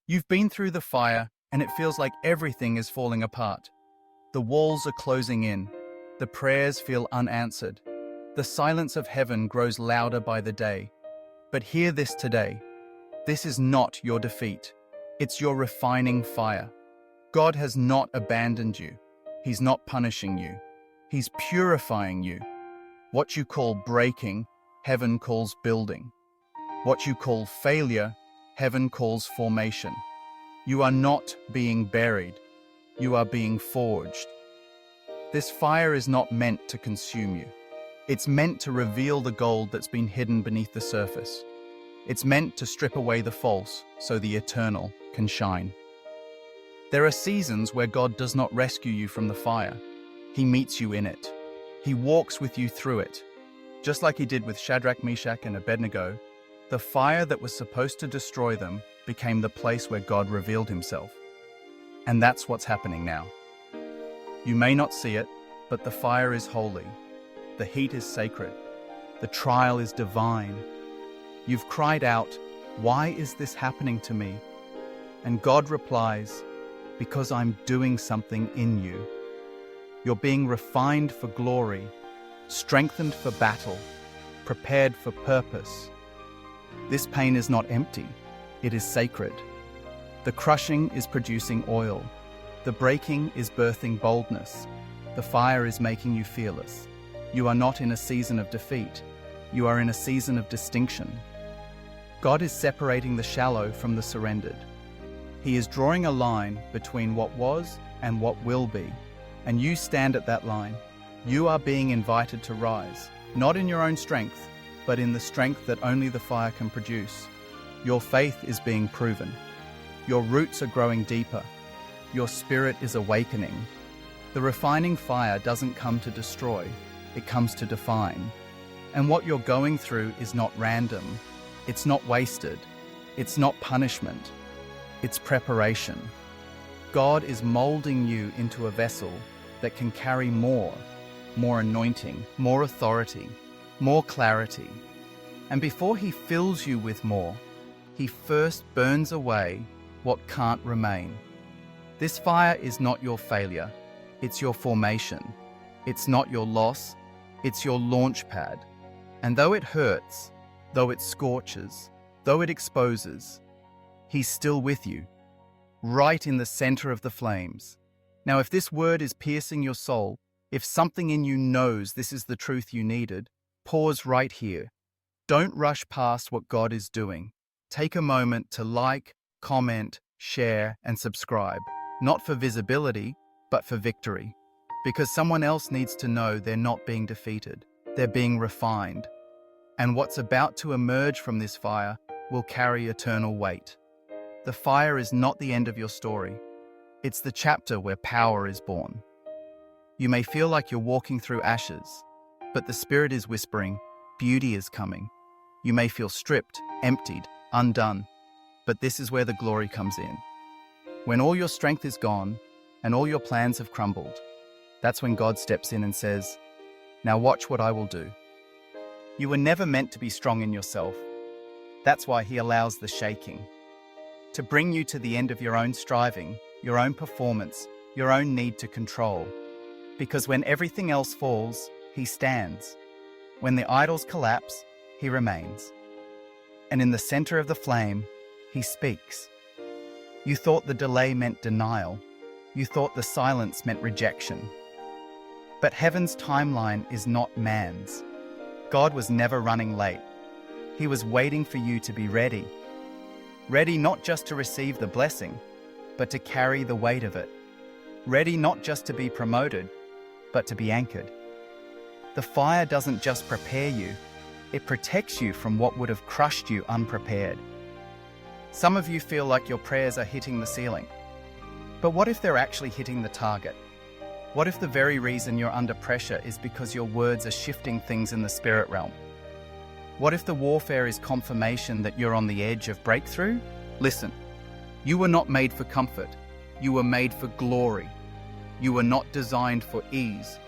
You've been through the fire, and it feels like everything is falling apart. The walls are closing in. The prayers feel unanswered. The silence of heaven grows louder by the day. But hear this today. This is not your defeat. It's your refining fire. God has not abandoned you. He's not punishing you. He's purifying you. What you call breaking, heaven calls building. What you call failure, heaven calls formation. You are not being buried. You are being forged. This fire is not meant to consume you. It's meant to reveal the gold that's been hidden beneath the surface. It's meant to strip away the false so the eternal can shine. There are seasons where God does not rescue you from the fire. He meets you in it. He walks with you through it. Just like he did with Shadrach, Meshach, and Abednego, the fire that was supposed to destroy them became the place where God revealed himself. And that's what's happening now. You may not see it, but the fire is holy. The heat is sacred. The trial is divine. You've cried out, "Why is this happening to me?" And God replies, "Because I'm doing something in you." You're being refined for glory, strengthened for battle, prepared for purpose. This pain is not empty, it is sacred. The crushing is producing oil. The breaking is birthing boldness. The fire is making you fearless. You are not in a season of defeat. You are in a season of distinction. God is separating the shallow from the surrendered. He is drawing a line between what was and what will be. And you stand at that line. You are being invited to rise, not in your own strength, but in the strength that only the fire can produce. Your faith is being proven. Your roots are growing deeper. Your spirit is awakening. The refining fire doesn't come to destroy, it comes to define. And what you're going through is not random. It's not wasted. It's not punishment. It's preparation. God is molding you into a vessel that can carry more anointing, more authority, more clarity. And before he fills you with more, he first burns away what can't remain. This fire is not your failure, it's your formation. It's not your loss, it's your launch pad. And though it hurts, though it scorches, though it exposes, he's still with you, right in the center of the flames. Now, if this word is piercing your soul, if something in you knows this is the truth you needed, pause right here. Don't rush past what God is doing. Take a moment to like, comment, share, and subscribe, not for visibility, but for victory. Because someone else needs to know they're not being defeated, they're being refined. And what's about to emerge from this fire will carry eternal weight. The fire is not the end of your story. It's the chapter where power is born. You may feel like you're walking through ashes, but the Spirit is whispering, beauty is coming. You may feel stripped, emptied, undone, but this is where the glory comes in. When all your strength is gone and all your plans have crumbled, that's when God steps in and says, "Now watch what I will do." You were never meant to be strong in yourself. That's why he allows the shaking. To bring you to the end of your own striving, your own performance, your own need to control. Because when everything else falls, he stands. When the idols collapse, he remains. And in the center of the flame, he speaks. You thought the delay meant denial. You thought the silence meant rejection. But heaven's timeline is not man's. God was never running late. He was waiting for you to be ready. Ready not just to receive the blessing, but to carry the weight of it. Ready not just to be promoted, but to be anchored. The fire doesn't just prepare you, it protects you from what would have crushed you unprepared. Some of you feel like your prayers are hitting the ceiling. But what if they're actually hitting the target? What if the very reason you're under pressure is because your words are shifting things in the spirit realm? What if the warfare is confirmation that you're on the edge of breakthrough? Listen, you were not made for comfort. You were made for glory. You were not designed for ease.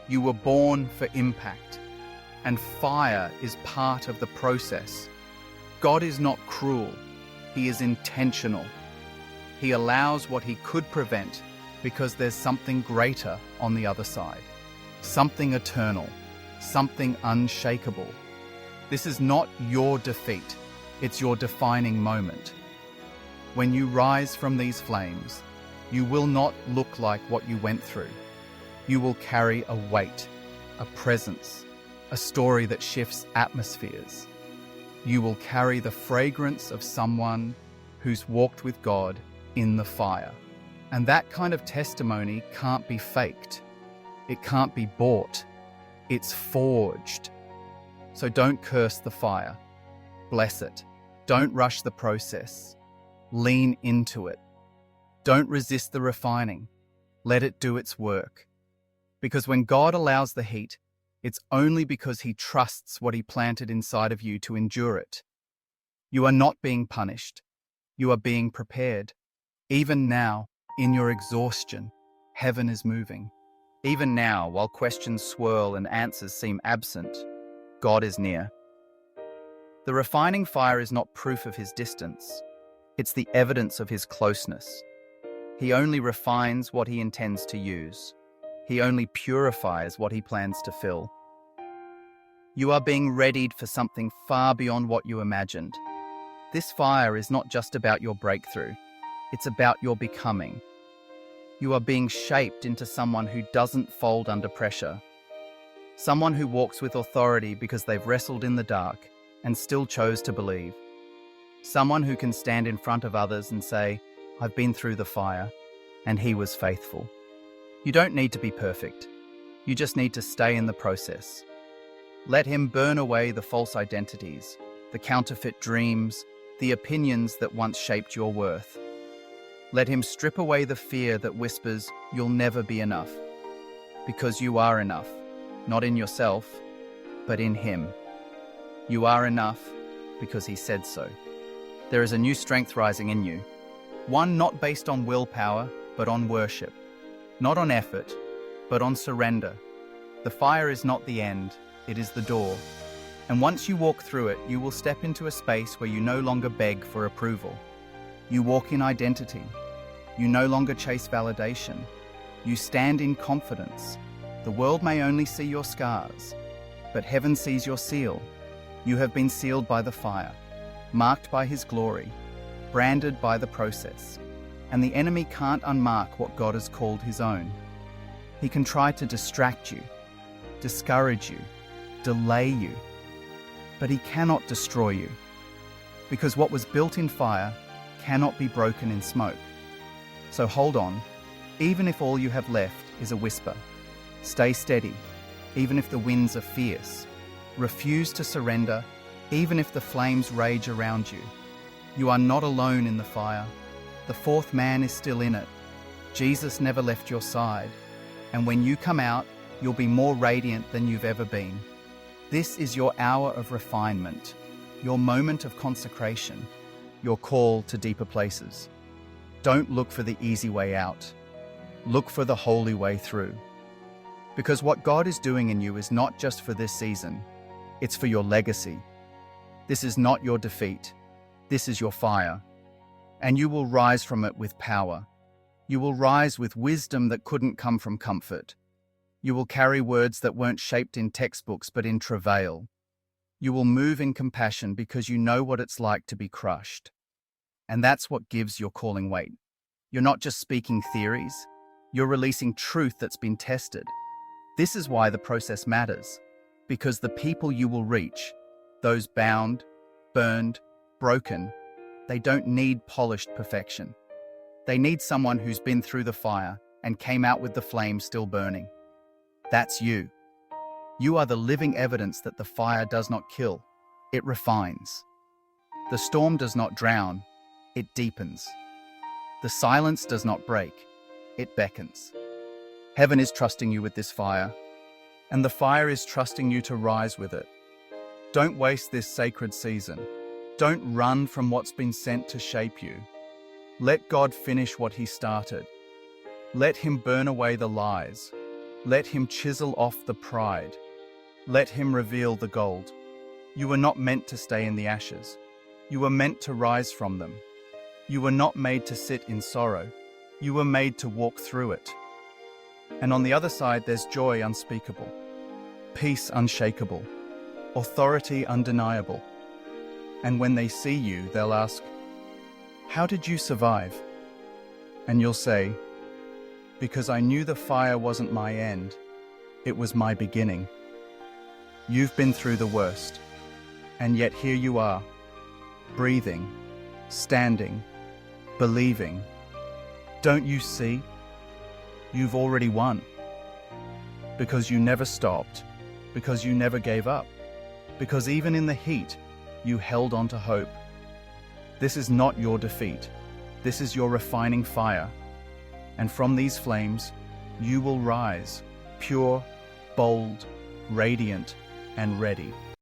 You were born for impact. And fire is part of the process. God is not cruel. He is intentional. He allows what he could prevent because there's something greater on the other side. Something eternal, something unshakable. This is not your defeat, it's your defining moment. When you rise from these flames, you will not look like what you went through. You will carry a weight, a presence, a story that shifts atmospheres. You will carry the fragrance of someone who's walked with God in the fire. And that kind of testimony can't be faked. It can't be bought. It's forged. So don't curse the fire. Bless it. Don't rush the process. Lean into it. Don't resist the refining. Let it do its work. Because when God allows the heat, it's only because he trusts what he planted inside of you to endure it. You are not being punished. You are being prepared. Even now, in your exhaustion, heaven is moving. Even now, while questions swirl and answers seem absent, God is near. The refining fire is not proof of his distance. It's the evidence of his closeness. He only refines what he intends to use. He only purifies what he plans to fill. You are being readied for something far beyond what you imagined. This fire is not just about your breakthrough. It's about your becoming. You are being shaped into someone who doesn't fold under pressure. Someone who walks with authority because they've wrestled in the dark and still chose to believe. Someone who can stand in front of others and say, "I've been through the fire, and he was faithful." You don't need to be perfect. You just need to stay in the process. Let him burn away the false identities, the counterfeit dreams, the opinions that once shaped your worth. Let him strip away the fear that whispers, "You'll never be enough." Because you are enough, not in yourself, but in him. You are enough because he said so. There is a new strength rising in you. One not based on willpower, but on worship. Not on effort, but on surrender. The fire is not the end, it is the door. And once you walk through it, you will step into a space where you no longer beg for approval. You walk in identity. You no longer chase validation. You stand in confidence. The world may only see your scars, but heaven sees your seal. You have been sealed by the fire, marked by his glory, branded by the process. And the enemy can't unmark what God has called his own. He can try to distract you, discourage you, delay you, but he cannot destroy you, because what was built in fire cannot be broken in smoke. So hold on, even if all you have left is a whisper. Stay steady, even if the winds are fierce. Refuse to surrender, even if the flames rage around you. You are not alone in the fire. The fourth man is still in it. Jesus never left your side. And when you come out, you'll be more radiant than you've ever been. This is your hour of refinement, your moment of consecration, your call to deeper places. Don't look for the easy way out. Look for the holy way through. Because what God is doing in you is not just for this season, it's for your legacy. This is not your defeat. This is your fire. And you will rise from it with power. You will rise with wisdom that couldn't come from comfort. You will carry words that weren't shaped in textbooks but in travail. You will move in compassion because you know what it's like to be crushed. And that's what gives your calling weight. You're not just speaking theories, you're releasing truth that's been tested. This is why the process matters, because the people you will reach, those bound, burned, broken, they don't need polished perfection. They need someone who's been through the fire and came out with the flame still burning. That's you. You are the living evidence that the fire does not kill, it refines. The storm does not drown, it deepens. The silence does not break, it beckons. Heaven is trusting you with this fire, and the fire is trusting you to rise with it. Don't waste this sacred season. Don't run from what's been sent to shape you. Let God finish what he started. Let him burn away the lies. Let him chisel off the pride. Let him reveal the gold. You were not meant to stay in the ashes. You were meant to rise from them. You were not made to sit in sorrow. You were made to walk through it. And on the other side, there's joy unspeakable, peace unshakable, authority undeniable. And when they see you, they'll ask, "How did you survive?" And you'll say, "Because I knew the fire wasn't my end, it was my beginning." You've been through the worst, and yet here you are, breathing, standing, believing. Don't you see? You've already won. Because you never stopped, because you never gave up, because even in the heat, you held on to hope. This is not your defeat. This is your refining fire. And from these flames, you will rise, pure, bold, radiant, and ready.